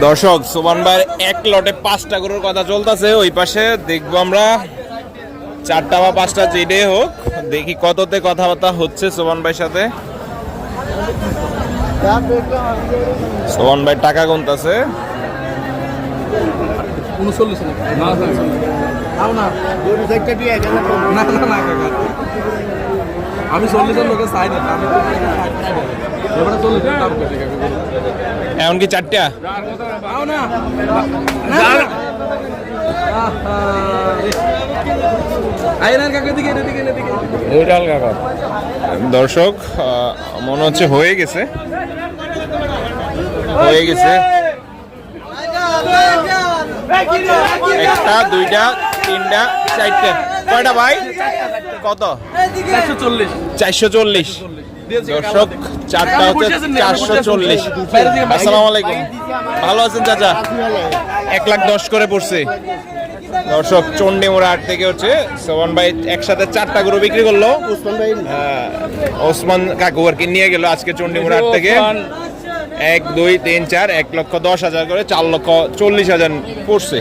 দর্শক সোবান ভাইয়ের এক লটে 5টা গরুর কথা চলতেছে, ওই পাশে দেখবো আমরা 4টা বা 5টা যেটাই হোক, দেখি কততে কথাবার্তা হচ্ছে সোবান ভাইয়ের সাথে। সোবান ভাই টাকা গুনতেছে। আমি 40 লোকের চাই না, এমনকি 4টা দর্শক মনে হচ্ছে হয়ে গেছে, হয়ে গেছে। 1টা 2টা 3টা 4টা কয়টা ভাই? কত? 440। দর্শক 4টা হচ্ছে 440। আসসালামু আলাইকুম, ভালো আছেন চাচা? 1,10,000 করে পড়ছে। দর্শক চন্ডিমুড়া হাট থেকে হচ্ছে সোবান ভাই একসাথে 4টা গরু বিক্রি করলো। ওসমান কাকু আর কি নিয়ে গেল আজকে চন্ডিমুড়া হাট থেকে। 1 2 3 4 1,10,000 করে 4,40,000 পড়ছে।